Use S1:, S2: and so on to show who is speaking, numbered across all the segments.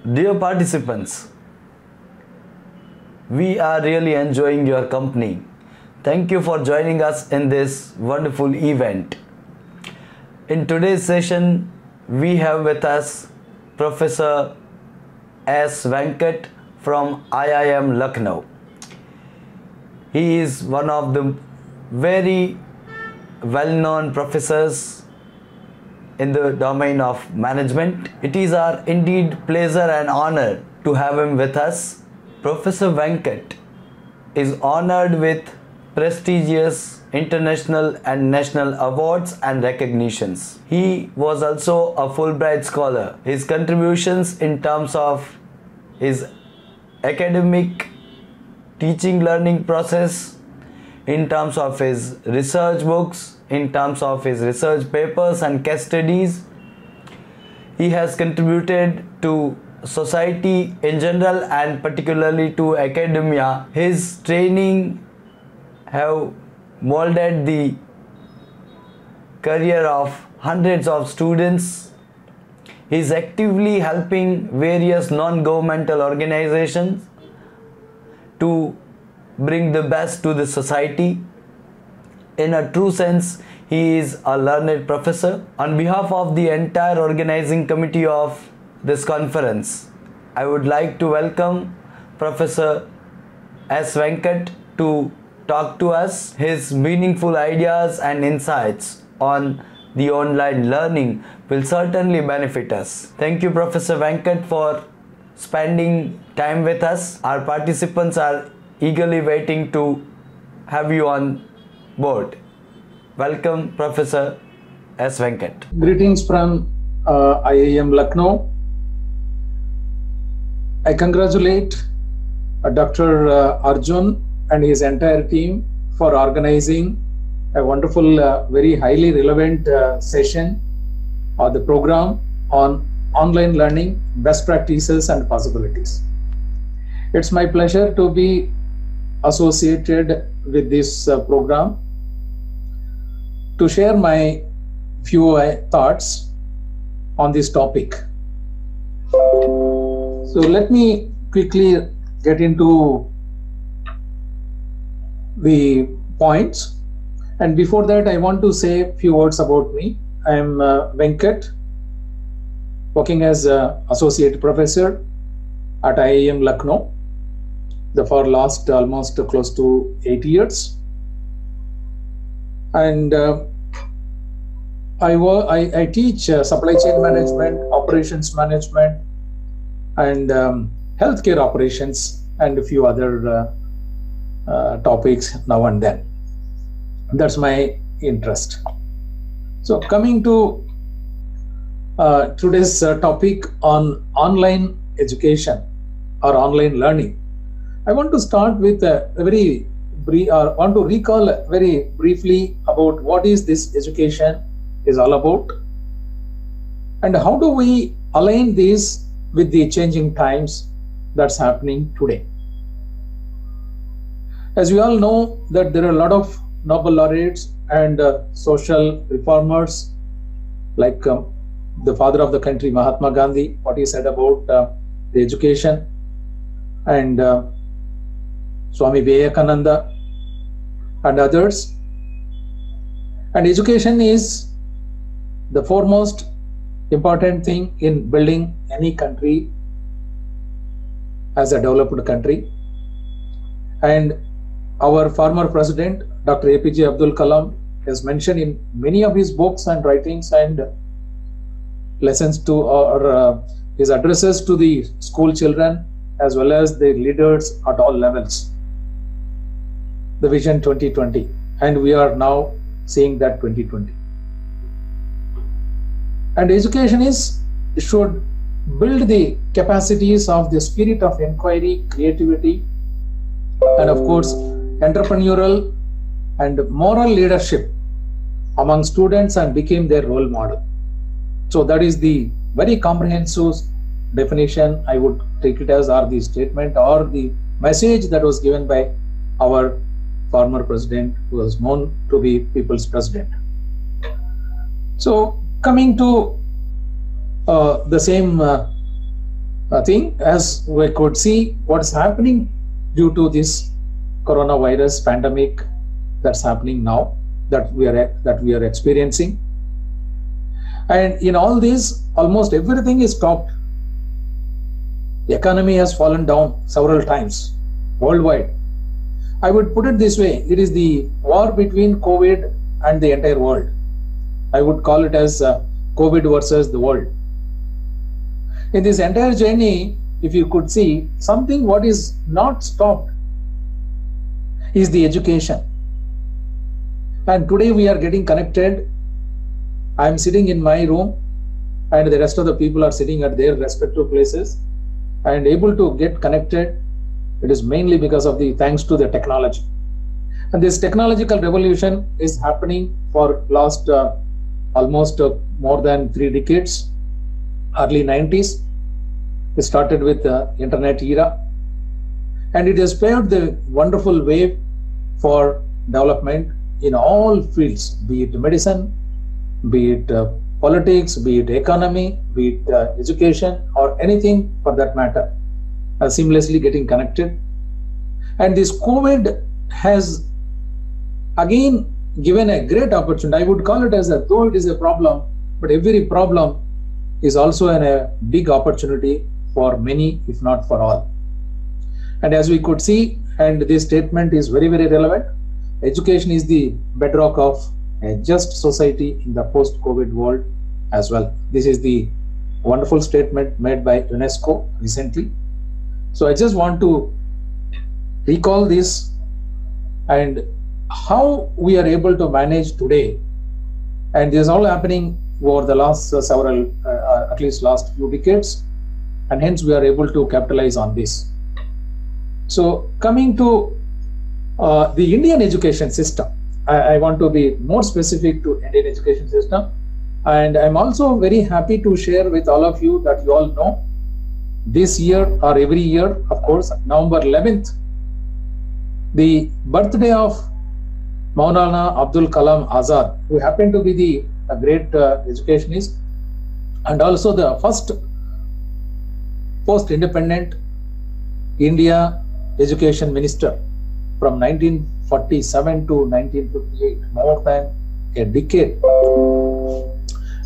S1: Dear participants, we are really enjoying your company. Thank you for joining us in this wonderful event. In today's session, we have with us Professor S. Venkat from IIM Lucknow. He is one of the very well-known professors in the domain of management. It is our indeed pleasure and honor to have him with us. Professor Venkat is honored with prestigious international and national awards and recognitions. He was also a Fulbright scholar. His contributions in terms of his academic teaching learning process, in terms of his research books, in terms of his research papers and case studies, he has contributed to society in general and particularly to academia. His training have molded the career of hundreds of students. He is actively helping various non-governmental organizations to bring the best to the society. In a true sense, he is a learned professor. On behalf of the entire organizing committee of this conference, I would like to welcome Professor S. Venkat to talk to us. His meaningful ideas and insights on the online learning will certainly benefit us. Thank you, Professor Venkat, for spending time with us. Our participants are eagerly waiting to have you on board. Welcome, Professor S. Venkat.
S2: Greetings from IIM Lucknow. I congratulate Dr. Arjun and his entire team for organizing a wonderful, very highly relevant session or the program on online learning, best practices and possibilities. It's my pleasure to be associated with this program to share my few thoughts on this topic. So let me quickly get into the points, and before that I want to say a few words about me. I am Venkat, working as associate professor at IIM Lucknow for last almost close to 8 years, and I teach supply chain management, operations management, and healthcare operations, and a few other topics now and then. That's my interest. So coming to today's topic on online education or online learning, I want to start with a very brief, want to recall very briefly about what is this education is all about, and how do we align this with the changing times that's happening today. As we all know that there are a lot of Nobel laureates and social reformers, like the father of the country, Mahatma Gandhi, what he said about the education, and Swami Vivekananda and others. And education is the foremost important thing in building any country as a developed country. And our former president, Dr. APJ Abdul Kalam, has mentioned in many of his books and writings and lessons to or his addresses to the school children as well as the leaders at all levels, the Vision 2020, and we are now seeing that 2020. And education should build the capacities of the spirit of inquiry, creativity, and of course entrepreneurial and moral leadership among students, and became their role model. So that is the very comprehensive definition I would take it as, or the statement or the message that was given by our former president, who was known to be people's president. So coming to the same thing, as we could see what's happening due to this coronavirus pandemic that's happening now, that we are experiencing. And in all this, almost everything is stopped. The economy has fallen down several times worldwide. I would put it this way: it is the war between COVID and the entire world. I would call it as COVID versus the world. In this entire journey, if you could see, something what is not stopped is the education. And today we are getting connected. I am sitting in my room and the rest of the people are sitting at their respective places and able to get connected. It is mainly because of thanks to the technology. And this technological revolution is happening for last almost more than 3 decades. Early 90s, it started with the internet era, and it has paved the wonderful way for development in all fields, be it medicine, be it politics, be it economy, be it education, or anything for that matter, seamlessly getting connected. And this COVID has again given a great opportunity. I would call it as though it is a problem, but every problem is also a big opportunity for many, if not for all. And as we could see, and this statement is very, very relevant, education is the bedrock of a just society in the post-COVID world as well. This is the wonderful statement made by UNESCO recently. So I just want to recall this and how we are able to manage today. And this is all happening over the last at least last few decades, and hence we are able to capitalize on this. So coming to the Indian education system, I want to be more specific to Indian education system, and I'm also very happy to share with all of you that you all know this year or every year, of course, November 11th, the birthday of Maulana Abdul Kalam Azad, who happened to be a great educationist and also the first post-independent India education minister from 1947 to 1958, more than a decade.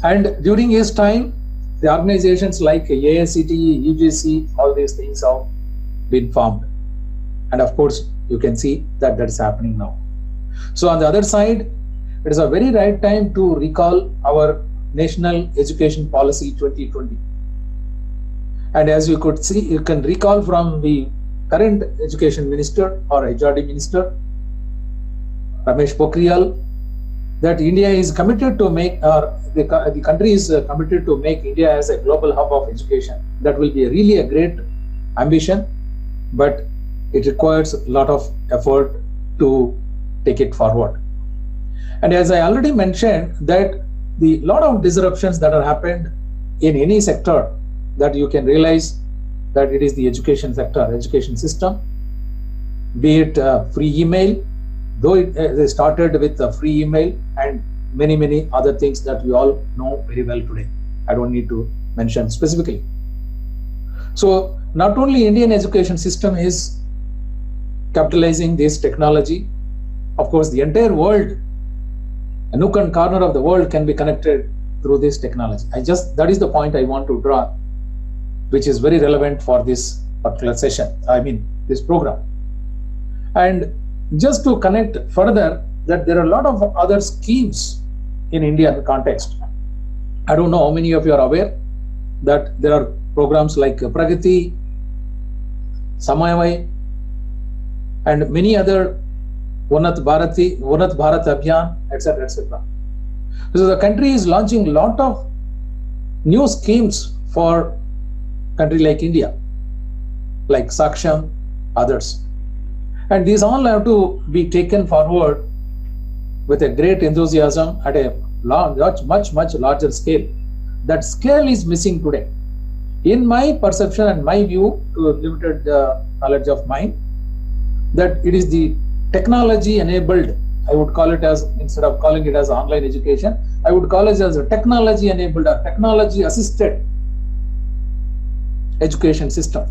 S2: And during his time, the organizations like AICTE, UGC, all these things have been formed. And of course, you can see that is happening now. So on the other side, it is a very right time to recall our National Education Policy 2020. And as you could see, you can recall from the current education minister or HRD minister, Ramesh Pokhriyal, that India is committed to make, or the country is committed to make India as a global hub of education. That will be really a great ambition, but it requires a lot of effort to take it forward. And as I already mentioned, that the lot of disruptions that have happened in any sector, that you can realize that it is the education sector, education system, be it free email, though they started with free email and many other things that we all know very well today. I don't need to mention specifically. So not only Indian education system is capitalizing this technology, of course, the entire world, a nook and corner of the world can be connected through this technology. That is the point I want to draw, which is very relevant for this particular session, this program. And just to connect further, that there are a lot of other schemes in Indian context. I don't know how many of you are aware that there are programs like Pragati, Samayavai, and many other Unnat Bharat Abhiyan, etc., etc. So the country is launching a lot of new schemes for country like India, like Saksham, others. And these all have to be taken forward with a great enthusiasm at a much larger scale. That scale is missing today. In my perception and my view, to limited knowledge of mine, that it is the technology enabled, I would call it as, instead of calling it as online education, I would call it as a technology enabled or technology assisted education system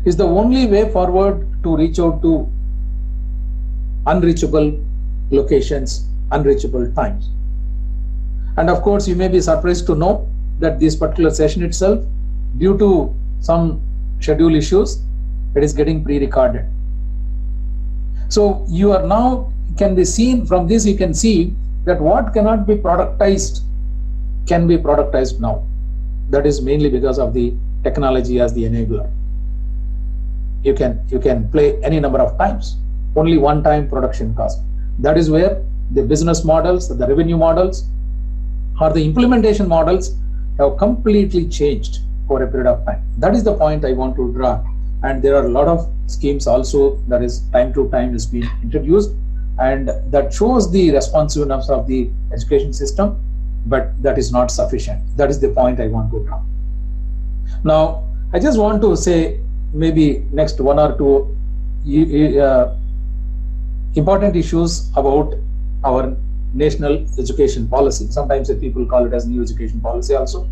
S2: is the only way forward to reach out to unreachable locations, unreachable times. And of course, you may be surprised to know that this particular session itself, due to some schedule issues, it is getting pre-recorded. So you are now, can be seen from this, you can see that what cannot be productized can be productized now. That is mainly because of the technology as the enabler. You can play any number of times, only one time production cost. That is where the business models, the revenue models, or the implementation models have completely changed for a period of time. That is the point I want to draw. And there are a lot of schemes also that is time to time is being introduced, and that shows the responsiveness of the education system, but that is not sufficient. That is the point I want to draw. Now, I just want to say maybe next one or two important issues about our national education policy. Sometimes people call it as new education policy also.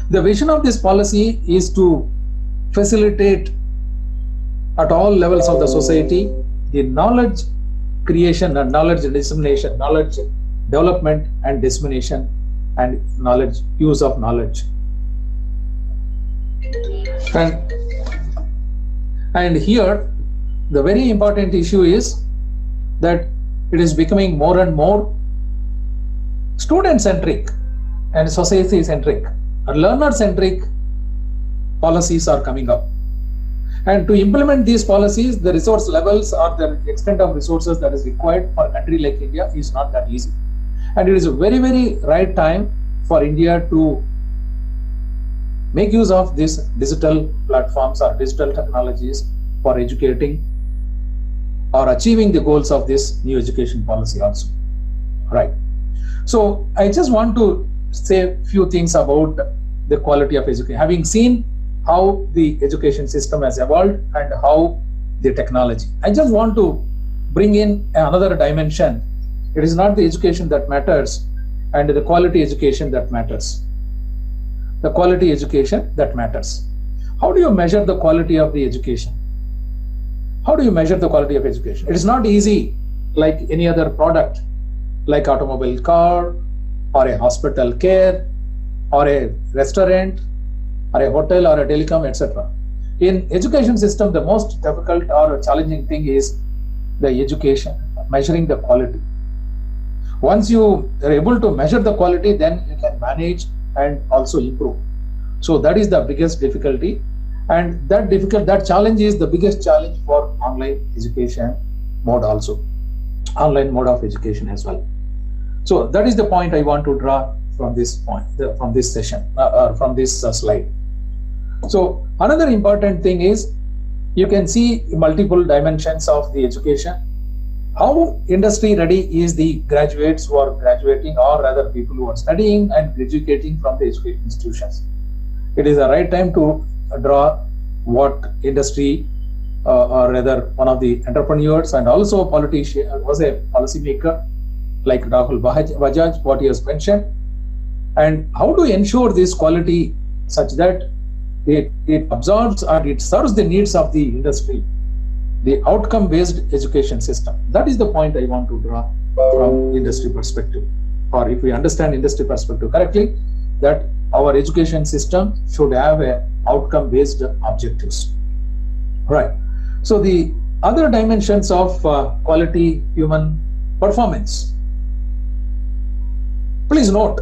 S2: The vision of this policy is to facilitate at all levels of the society the knowledge creation and knowledge dissemination, knowledge development and dissemination, and knowledge use of knowledge. And here the very important issue is that it is becoming more and more student-centric and society-centric and learner-centric policies are coming up. And to implement these policies, the resource levels or the extent of resources that is required for a country like India is not that easy. And it is a very, very right time for India to make use of these digital platforms or digital technologies for educating or achieving the goals of this new education policy also. Right. So I just want to say a few things about the quality of education. Having seen how the education system has evolved and how the technology, I just want to bring in another dimension. It is not the education that matters and the quality education that matters. The quality education that matters. How do you measure the quality of the education? How do you measure the quality of education? It is not easy like any other product, like automobile car or a hospital care or a restaurant or a hotel or a telecom, etc. In education system, the most difficult or challenging thing is the education, measuring the quality. Once you are able to measure the quality, then you can manage and also improve. So that is the biggest difficulty, and that challenge is the biggest challenge for online education mode also, online mode of education as well. So that is the point I want to draw from this point, from this session, or from this slide. So another important thing is you can see multiple dimensions of the education. How industry ready is the graduates who are graduating, or rather people who are studying and graduating from the education institutions. It is the right time to draw what industry or rather one of the entrepreneurs and also a politician, was a policy maker like Rahul Bajaj, what he has mentioned, and how to ensure this quality such that it absorbs or it serves the needs of the industry, the outcome-based education system. That is the point I want to draw from industry perspective, or if we understand industry perspective correctly, that our education system should have a outcome-based objectives. Right. So the other dimensions of quality human performance. Please note,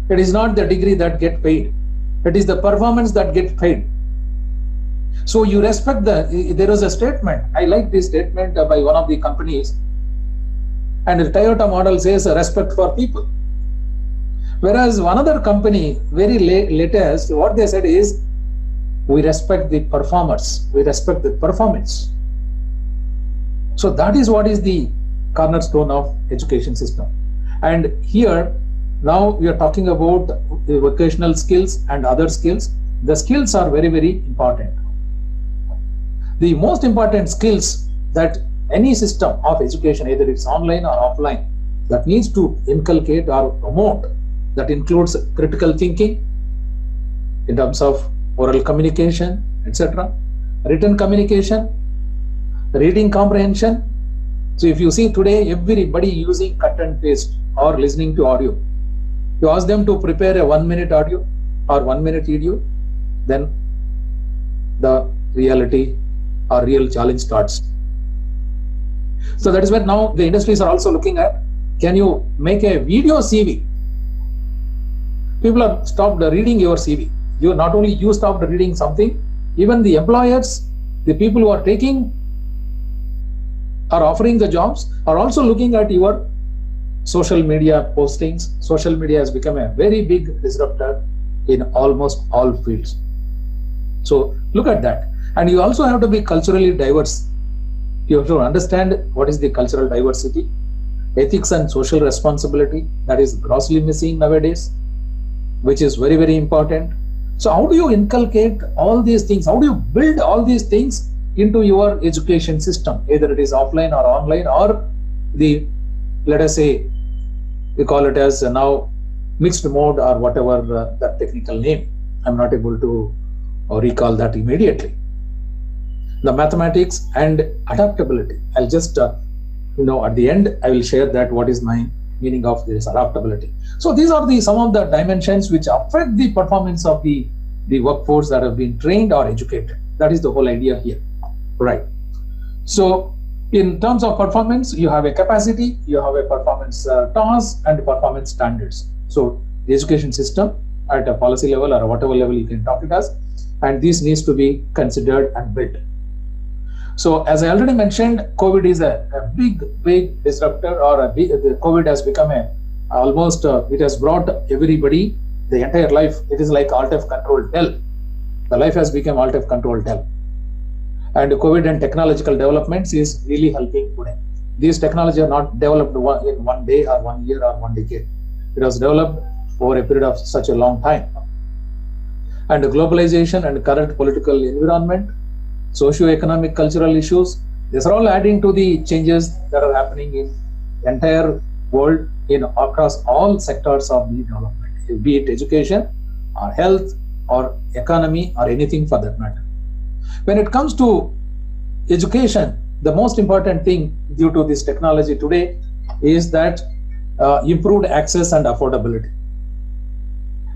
S2: it is not the degree that get paid. It is the performance that gets paid. So you respect there is a statement, I like this statement by one of the companies, and the Toyota model says respect for people. Whereas one other company, very latest, what they said is, we respect the performers, we respect the performance. So that is what is the cornerstone of education system. And here, now we are talking about the vocational skills and other skills. The skills are very, very important. The most important skills that any system of education, either it's online or offline, that needs to inculcate or promote, that includes critical thinking in terms of oral communication, etc. Written communication, reading comprehension. So if you see today, everybody using cut and paste or listening to audio. You ask them to prepare a 1 minute audio or 1 minute video, then the reality or real challenge starts. So that is where now the industries are also looking at, can you make a video CV? People have stopped reading your CV. You not only you stopped reading something, even the employers, the people who are offering the jobs are also looking at your social media postings. Social media has become a very big disruptor in almost all fields. So look at that. And you also have to be culturally diverse. You have to understand what is the cultural diversity, ethics and social responsibility that is grossly missing nowadays, which is very, very important. So how do you inculcate all these things? How do you build all these things into your education system? Either it is offline or online, or the, let us say, we call it as now mixed mode or whatever that technical name. I'm not able to recall that immediately. The mathematics and adaptability. I'll just, at the end, I will share that what is my meaning of this adaptability. So these are some of the dimensions which affect the performance of the workforce that have been trained or educated. That is the whole idea here, right? So in terms of performance, you have a capacity, you have a performance task and performance standards. So the education system at a policy level or whatever level you can talk it as, and this needs to be considered and built. So as I already mentioned, COVID is a big disruptor, or COVID has become almost, it has brought everybody, the entire life, it is like Alt F Control Del. The life has become Alt F Control Del. And COVID and technological developments is really helping today. These technologies are not developed in 1 day or 1 year or 1 decade. It was developed over a period of such a long time. And globalization and current political environment, socio-economic cultural issues, these are all adding to the changes that are happening in the entire world across all sectors of the development, be it education or health or economy or anything for that matter. When it comes to education, the most important thing due to this technology today is that improved access and affordability.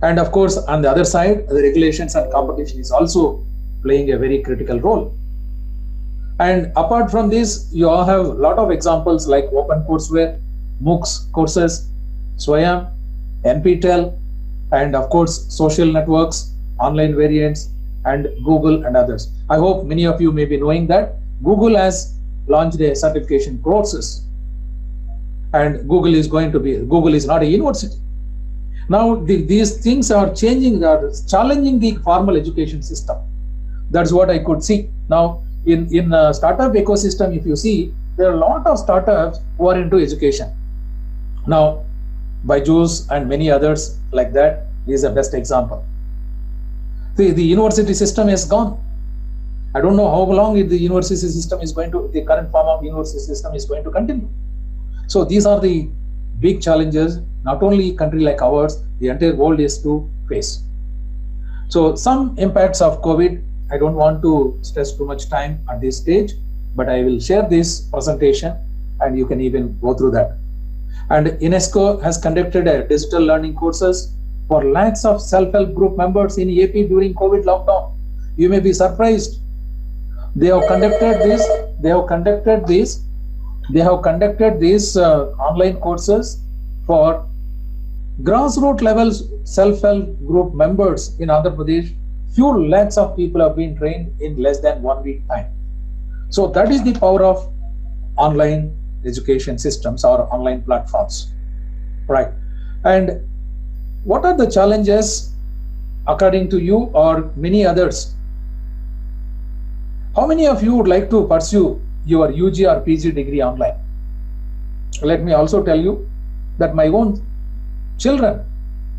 S2: And of course, on the other side, the regulations and competition is also playing a very critical role. And apart from this, you all have a lot of examples like OpenCourseware, MOOCs courses, Swayam, NPTEL, and of course, social networks, online variants, and Google and others. I hope many of you may be knowing that Google has launched a certification courses, and Google is not a university. Now, these things are changing, are challenging the formal education system. That's what I could see. Now, in startup ecosystem, if you see, there are a lot of startups who are into education. Now, Byju's and many others like that is the best example. The university system is gone. I don't know how long the university system is going to, the current form of university system is going to continue. So these are the big challenges, not only a country like ours, the entire world is to face. So some impacts of COVID, I don't want to stress too much time at this stage, but I will share this presentation and you can even go through that. And UNESCO has conducted a digital learning courses for lakhs of self-help group members in AP during COVID lockdown. You may be surprised. They have conducted these online courses for grassroots levels self-help group members in Andhra Pradesh. Few lakhs of people have been trained in less than 1 week time. So that is the power of online education systems or online platforms, right? And what are the challenges according to you or many others? How many of you would like to pursue your UG or PG degree online? Let me also tell you that my own children,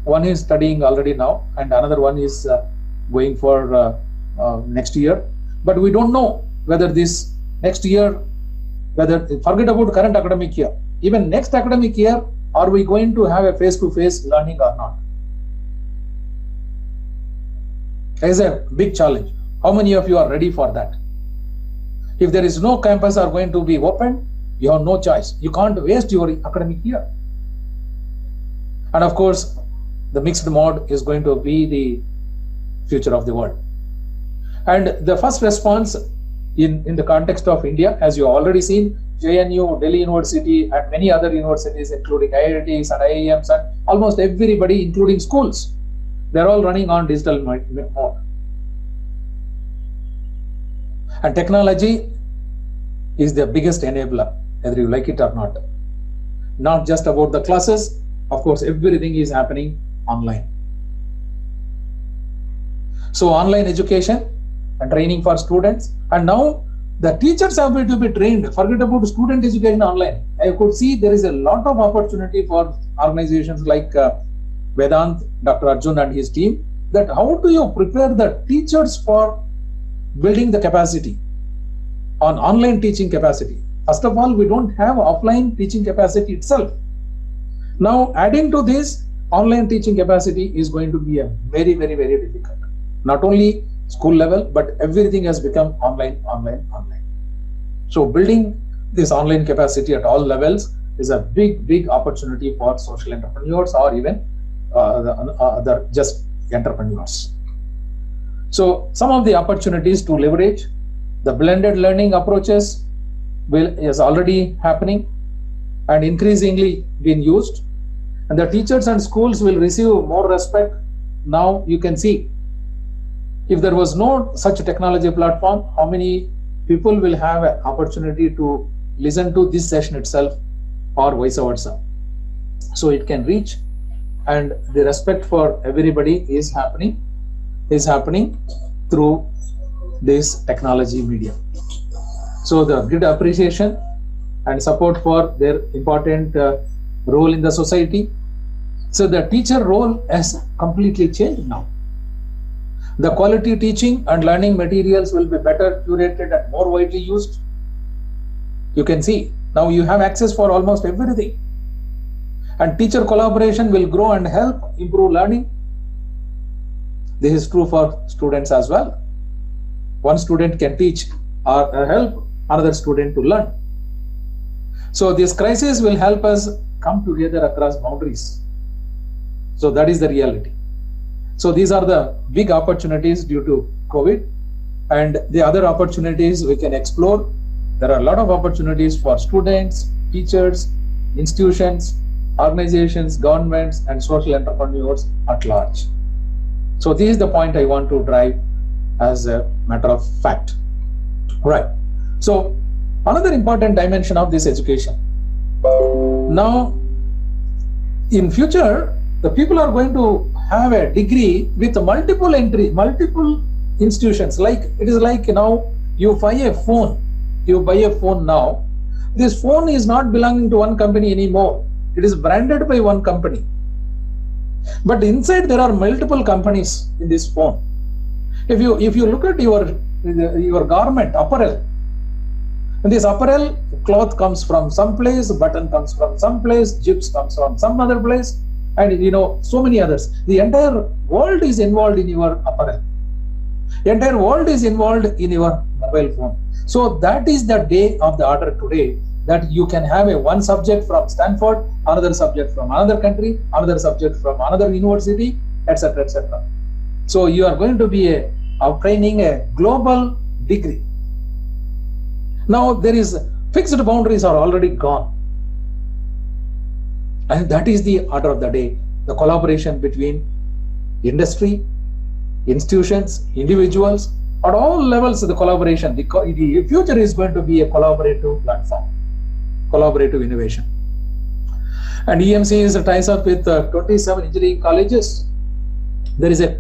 S2: one is studying already now and another one is going for next year, but we don't know whether this next year, forget about current academic year, even next academic year, are we going to have a face-to-face learning or not? is a big challenge. How many of you are ready for that? If there is no campus are going to be open, you have no choice. You can't waste your academic year. And of course, the mixed mode is going to be the future of the world. And the first response in the context of India, as you already seen, JNU, Delhi University, and many other universities, including IITs and IIMs, and almost everybody, including schools, they're all running on digital mode. And technology is the biggest enabler, whether you like it or not. Not just about the classes, of course, everything is happening online. So online education and training for students, and now the teachers have to be trained. Forget about student education online. I could see there is a lot of opportunity for organizations like Vedant, Dr. Arjun and his team, that how do you prepare the teachers for building the capacity on online teaching capacity. First of all, we don't have offline teaching capacity itself. Now adding to this, online teaching capacity is going to be a very, very, very difficult. Not only school level, but everything has become online. So building this online capacity at all levels is a big opportunity for social entrepreneurs or even other just entrepreneurs. So some of the opportunities to leverage the blended learning approaches is already happening and increasingly being used, and the teachers and schools will receive more respect. Now you can see, if there was no such technology platform, how many people will have an opportunity to listen to this session itself or vice versa. So it can reach, and the respect for everybody is happening through this technology medium. So the good appreciation and support for their important role in the society. So the teacher role has completely changed now. The quality teaching and learning materials will be better curated and more widely used. You can see now you have access for almost everything, and teacher collaboration will grow and help improve learning. This is true for students as well. One student can teach or help another student to learn. So this crisis will help us come together across boundaries. So that is the reality. So these are the big opportunities due to COVID, and the other opportunities we can explore. There are a lot of opportunities for students, teachers, institutions, organizations, governments, and social entrepreneurs at large. So this is the point I want to drive as a matter of fact. Right. So another important dimension of this education. Now, in future, the people are going to have a degree with multiple institutions. Like it is like now you buy a phone. You buy a phone now. This phone is not belonging to one company anymore. It is branded by one company. But inside there are multiple companies in this phone. If you look at your garment, apparel, and this apparel, cloth comes from some place, button comes from some place, zips comes from some other place, and so many others. The entire world is involved in your apparel. The entire world is involved in your mobile phone. So that is the day of the order today, that you can have one subject from Stanford, another subject from another country, another subject from another university, etc., etc. So you are going to be obtaining a global degree. Now there is fixed boundaries are already gone, and that is the order of the day. The collaboration between industry, institutions, individuals, at all levels of the collaboration. The future is going to be a collaborative platform, collaborative innovation. And EMC ties up with 27 engineering colleges. There is a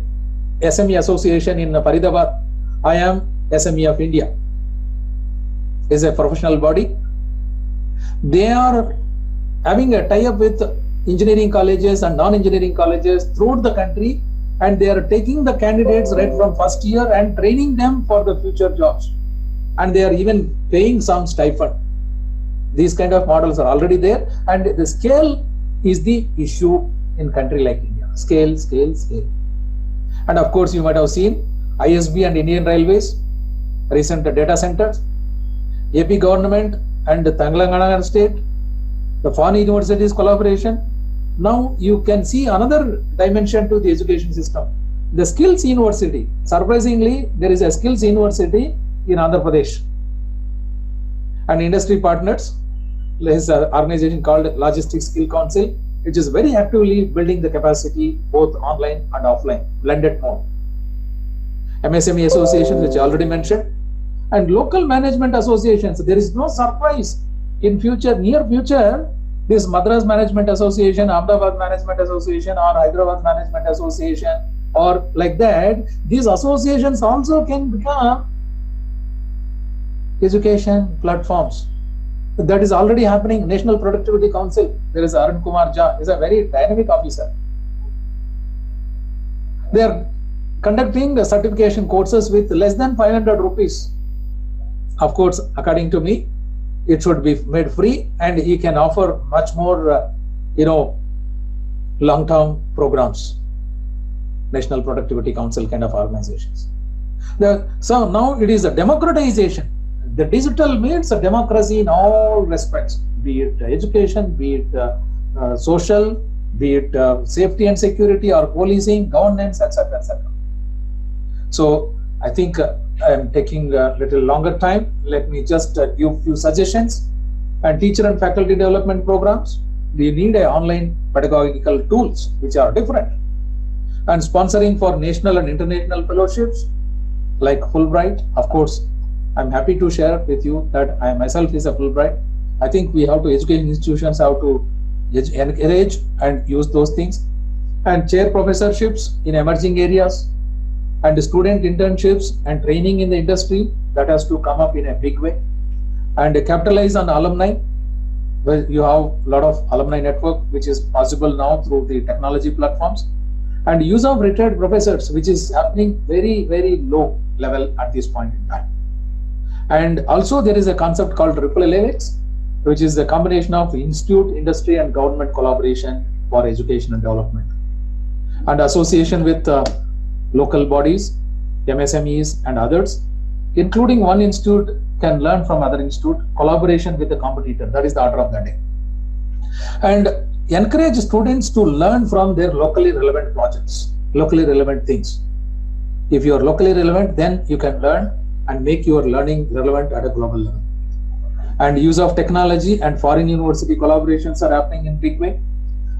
S2: SME association in Faridabad. I am SME of India. Is a professional body. They are having a tie-up with engineering colleges and non-engineering colleges throughout the country, and they are taking the candidates right from first year and training them for the future jobs, and they are even paying some stipend. These kind of models are already there, and the scale is the issue in country like India. Scale. And of course you might have seen ISB and Indian Railways, recent data centers, AP government and Telangana state, the foreign universities collaboration. Now you can see another dimension to the education system. The skills university. Surprisingly, there is a skills university in Andhra Pradesh. And industry partners, there is an organization called Logistics Skill Council, which is very actively building the capacity both online and offline, blended mode. MSME associations, which I already mentioned, and local management associations. There is no surprise in future, near future, this Madras Management Association, Ahmedabad Management Association, or Hyderabad Management Association, or like that, these associations also can become education platforms. That is already happening. National Productivity Council, there is Arun Kumar Jha, is a very dynamic officer. They are conducting the certification courses with less than 500 rupees. Of course, according to me, it should be made free, and he can offer much more, long-term programs. National Productivity Council kind of organizations. So now it is a democratization. The digital means a democracy in all respects, be it education, be it social, be it safety and security or policing, governance, etc., etc. So I think I am taking a little longer time. Let me just give few suggestions. And teacher and faculty development programs, we need a online pedagogical tools which are different. And sponsoring for national and international fellowships like Fulbright. Of course, I'm happy to share with you that I myself is a Fulbright. I think we have to, education institutions have to encourage and use those things. And chair professorships in emerging areas, and student internships and training in the industry, that has to come up in a big way. And capitalize on alumni, where you have a lot of alumni network which is possible now through the technology platforms. And use of retired professors, which is happening very, very low level at this point in time. And also there is a concept called LLX, which is a combination of institute, industry and government collaboration for education and development. And association with local bodies, MSMEs and others, including one institute can learn from other institute, collaboration with the competitor, that is the order of the day. And encourage students to learn from their locally relevant projects, locally relevant things. If you are locally relevant, then you can learn and make your learning relevant at a global level. And use of technology and foreign university collaborations are happening in big way.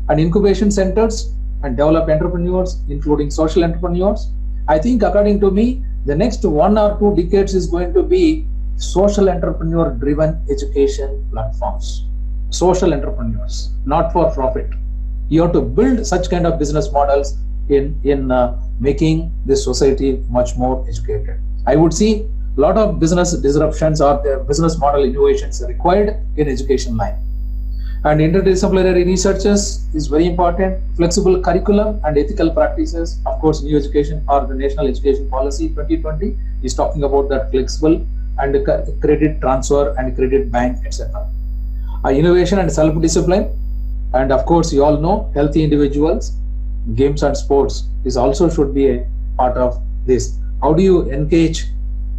S2: And incubation centers and develop entrepreneurs, including social entrepreneurs. I think according to me, the next 1 or 2 decades is going to be social entrepreneur driven education platforms. Social entrepreneurs, not for profit. You have to build such kind of business models in making this society much more educated. I would see a lot of business disruptions or the business model innovations required in education line. And interdisciplinary researches is very important. Flexible curriculum and ethical practices. Of course, new education or the National Education Policy 2020 is talking about that flexible and credit transfer and credit bank, etc. Innovation and self-discipline. And of course, you all know healthy individuals, games and sports is also should be a part of this. How do you engage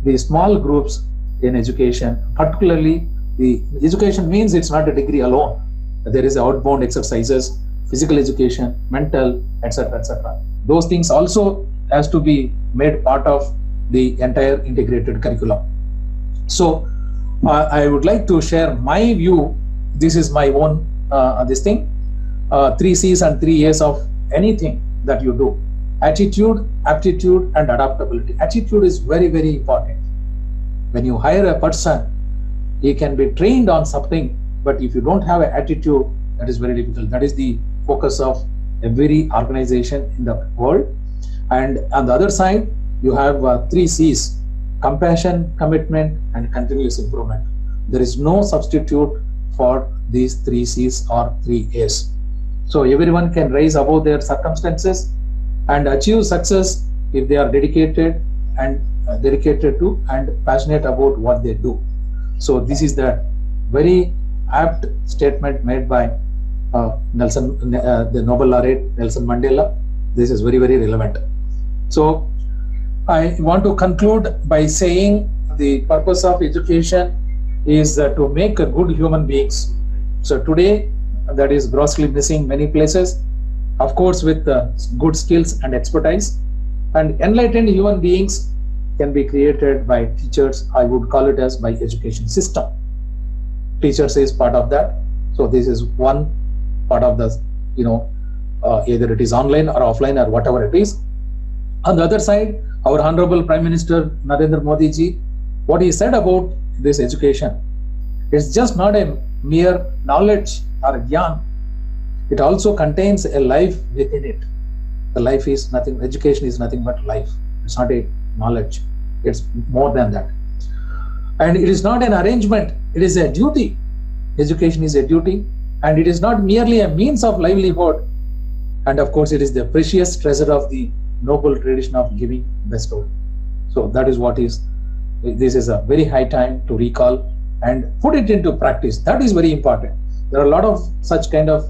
S2: the small groups in education? Particularly, the education means it's not a degree alone. There is outbound exercises, physical education, mental, etc., etc. Those things also has to be made part of the entire integrated curriculum. So I would like to share my view. This is my own this thing. 3 C's and 3 A's of anything that you do. Attitude, aptitude, and adaptability. Attitude is very, very important. When you hire a person, he can be trained on something, but if you don't have an attitude, that is very difficult. That is the focus of every organization in the world. And on the other side, you have 3 C's: compassion, commitment, and continuous improvement. There is no substitute for these 3 C's or 3 A's. So everyone can rise above their circumstances and achieve success if they are dedicated to and passionate about what they do. So this is the very apt statement made by the Nobel laureate Nelson Mandela. This is very, very relevant. So I want to conclude by saying the purpose of education is to make good human beings. So today, that is grossly missing many places, of course, with good skills and expertise. And enlightened human beings can be created by teachers. I would call it as by education system. Teachers is part of that. So this is one part of the, either it is online or offline or whatever it is. On the other side, our Honorable Prime Minister Narendra Modi ji, what he said about this education, it's just not a mere knowledge or a gyan. It also contains a life within it. The life is nothing, education is nothing but life. It's not a knowledge. It's more than that. And it is not an arrangement, it is a duty. Education is a duty, and it is not merely a means of livelihood. And of course, it is the precious treasure of the noble tradition of giving bestowed. So that is what is, this is a very high time to recall and put it into practice. That is very important. There are a lot of such kind of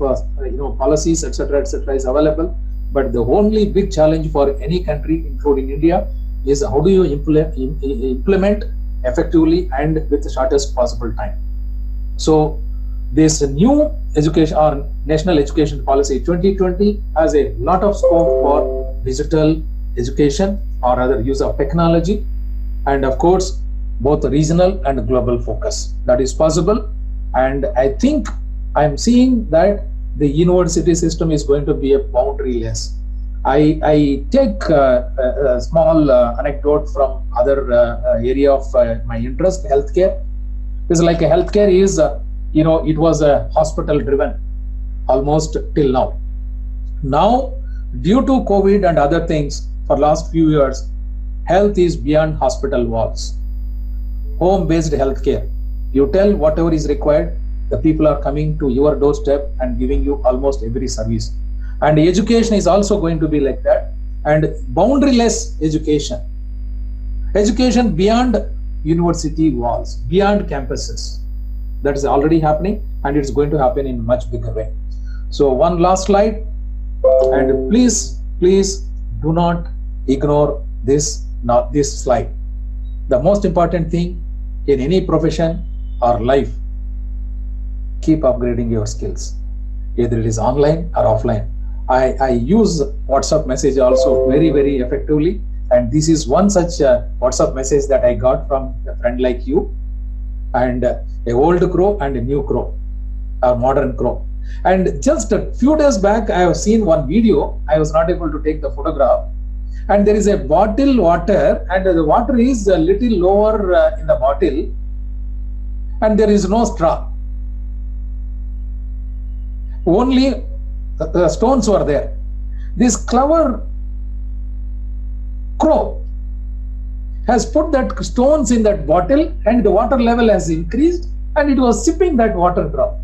S2: policies, etc., is available. But the only big challenge for any country, including India, is how do you implement effectively and with the shortest possible time. So this new education or national education policy 2020 has a lot of scope for digital education or other use of technology, and of course both regional and global focus. That is possible, and I think I'm seeing that the university system is going to be a boundaryless. I take a small anecdote from other area of my interest, healthcare. It's like a healthcare is, it was a hospital driven almost till now. Now, due to COVID and other things, for last few years, health is beyond hospital walls. Home-based healthcare. You tell whatever is required, the people are coming to your doorstep and giving you almost every service. And education is also going to be like that. And boundaryless education. Education beyond university walls, beyond campuses. That is already happening, and it's going to happen in much bigger way. So one last slide, and please do not ignore this slide. The most important thing in any profession or life, keep upgrading your skills. Either it is online or offline. I use WhatsApp message also very, very effectively. And this is one such WhatsApp message that I got from a friend like you, and a old crow and a new crow, a modern crow. And just a few days back, I have seen one video. I was not able to take the photograph. And there is a bottle water, and the water is a little lower in the bottle, and there is no straw. Only the stones were there. This clever crow has put that stones in that bottle, and the water level has increased, and it was sipping that water drop.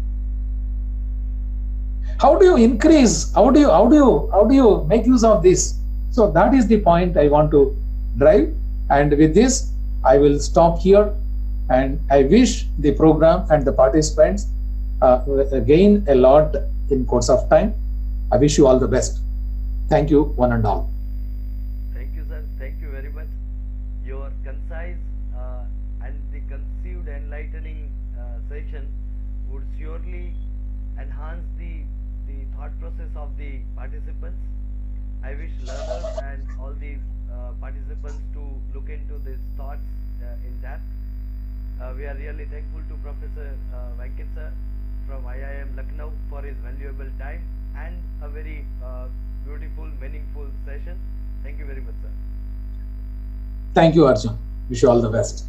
S2: How do you increase? How do you make use of this? So that is the point I want to drive. And with this, I will stop here, and I wish the program and the participants gain a lot in course of time. I wish you all the best. Thank you, one and all.
S1: Thank you, sir. Thank you very much. Your concise and the conceived enlightening session would surely enhance the thought process of the participants. I wish learners and all the participants to look into these thoughts in depth. We are really thankful to Professor Venkat sir from IIM Lucknow for his valuable time and a very beautiful, meaningful session. Thank you very much, sir.
S2: Thank you, Arjun. Wish you all the best.